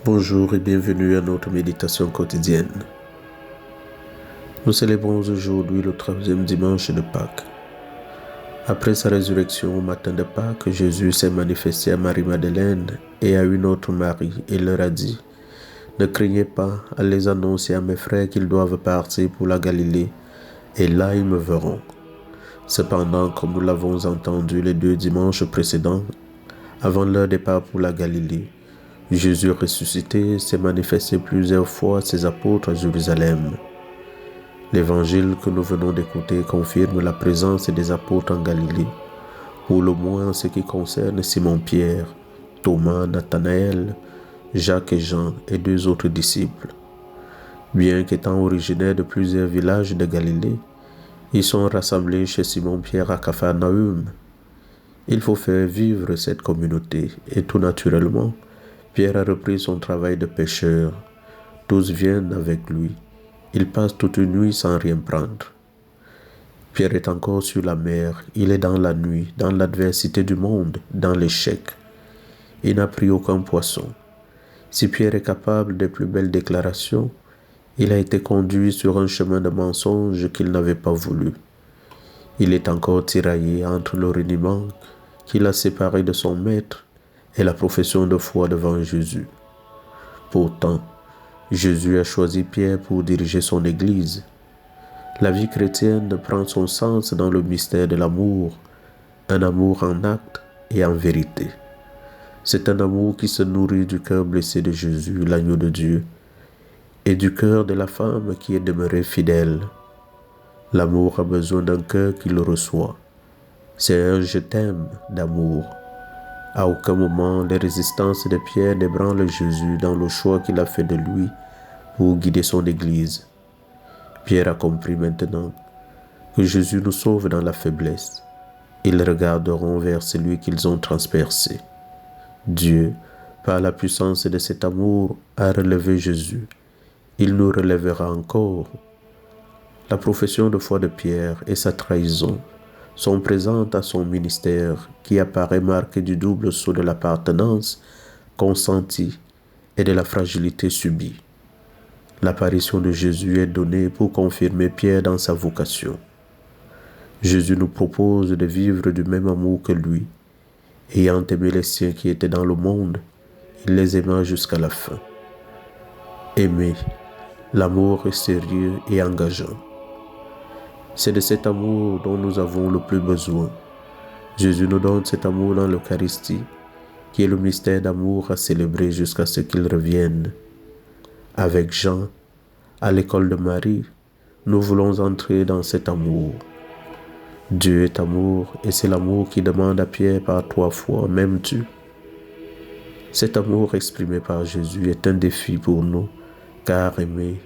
Bonjour et bienvenue à notre méditation quotidienne. Nous célébrons aujourd'hui le 13e dimanche de Pâques. Après sa résurrection au matin de Pâques, Jésus s'est manifesté à Marie-Madeleine et à une autre Marie et leur a dit « Ne craignez pas, allez annoncer à mes frères qu'ils doivent partir pour la Galilée, et là ils me verront. » Cependant, comme nous l'avons entendu les 2 dimanches précédents, avant leur départ pour la Galilée, Jésus ressuscité s'est manifesté plusieurs fois à ses apôtres à Jérusalem. L'évangile que nous venons d'écouter confirme la présence des apôtres en Galilée, pour le moins en ce qui concerne Simon-Pierre, Thomas, Nathanaël, Jacques et Jean et 2 autres disciples. Bien qu'étant originaires de plusieurs villages de Galilée, ils sont rassemblés chez Simon-Pierre à Capharnaüm. Il faut faire vivre cette communauté et tout naturellement, Pierre a repris son travail de pêcheur. Tous viennent avec lui. Il passe toute une nuit sans rien prendre. Pierre est encore sur la mer. Il est dans la nuit, dans l'adversité du monde, dans l'échec. Il n'a pris aucun poisson. Si Pierre est capable des plus belles déclarations, il a été conduit sur un chemin de mensonge qu'il n'avait pas voulu. Il est encore tiraillé entre le reniement qui l'a séparé de son maître et la profession de foi devant Jésus. Pourtant, Jésus a choisi Pierre pour diriger son Église. La vie chrétienne prend son sens dans le mystère de l'amour, un amour en acte et en vérité. C'est un amour qui se nourrit du cœur blessé de Jésus, l'agneau de Dieu, et du cœur de la femme qui est demeurée fidèle. L'amour a besoin d'un cœur qui le reçoit. C'est un « je t'aime » d'amour. À aucun moment, les résistances de Pierre n'ébranlent Jésus dans le choix qu'il a fait de lui pour guider son Église. Pierre a compris maintenant que Jésus nous sauve dans la faiblesse. Ils regarderont vers celui qu'ils ont transpercé. Dieu, par la puissance de cet amour, a relevé Jésus. Il nous relèvera encore. La profession de foi de Pierre et sa trahison sont présentes à son ministère qui apparaît marqué du double sceau de l'appartenance consentie et de la fragilité subie. L'apparition de Jésus est donnée pour confirmer Pierre dans sa vocation. Jésus nous propose de vivre du même amour que lui. Ayant aimé les siens qui étaient dans le monde, il les aima jusqu'à la fin. Aimer, l'amour est sérieux et engageant. C'est de cet amour dont nous avons le plus besoin. Jésus nous donne cet amour dans l'Eucharistie, qui est le mystère d'amour à célébrer jusqu'à ce qu'il revienne. Avec Jean, à l'école de Marie, nous voulons entrer dans cet amour. Dieu est amour et c'est l'amour qui demande à Pierre par 3 fois « m'aimes-tu » Cet amour exprimé par Jésus est un défi pour nous, car aimer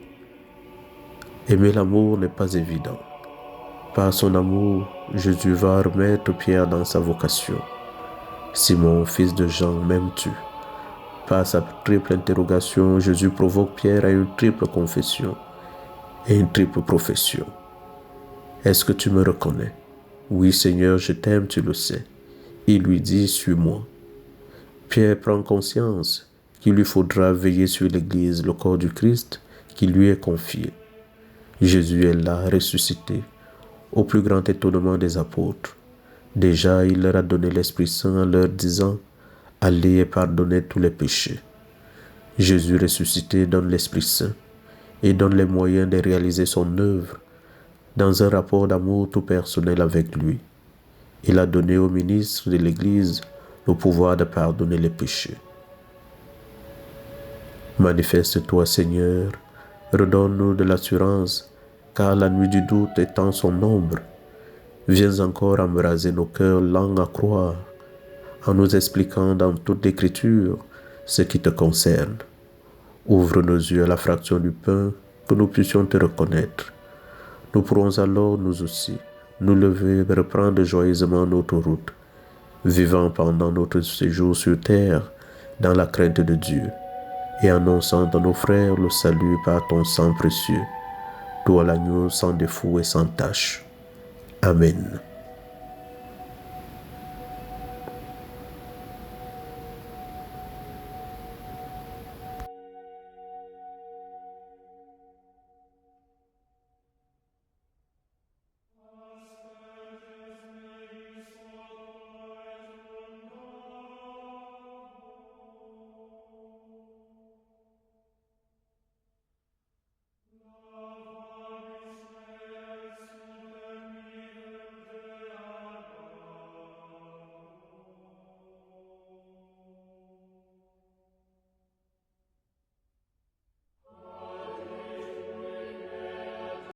l'amour n'est pas évident. Par son amour, Jésus va remettre Pierre dans sa vocation. Simon, fils de Jean, m'aimes-tu? Par sa triple interrogation, Jésus provoque Pierre à une triple confession et une triple profession. Est-ce que tu me reconnais? Oui, Seigneur, je t'aime, tu le sais. Il lui dit, suis-moi. Pierre prend conscience qu'il lui faudra veiller sur l'Église, le corps du Christ, qui lui est confié. Jésus est là, ressuscité, au plus grand étonnement des apôtres. Déjà, il leur a donné l'Esprit Saint en leur disant « Allez et pardonnez tous les péchés ». Jésus ressuscité donne l'Esprit Saint et donne les moyens de réaliser son œuvre dans un rapport d'amour tout personnel avec lui. Il a donné aux ministres de l'Église le pouvoir de pardonner les péchés. Manifeste-toi, Seigneur, redonne-nous de l'assurance, car la nuit du doute étend son ombre. Viens encore embraser nos cœurs lents à croire, en nous expliquant dans toute l'Écriture ce qui te concerne. Ouvre nos yeux à la fraction du pain, que nous puissions te reconnaître. Nous pourrons alors, nous aussi, nous lever et reprendre joyeusement notre route, vivant pendant notre séjour sur terre dans la crainte de Dieu, et annonçant à nos frères le salut par ton sang précieux, toi l'agneau sans défaut et sans tache. Amen.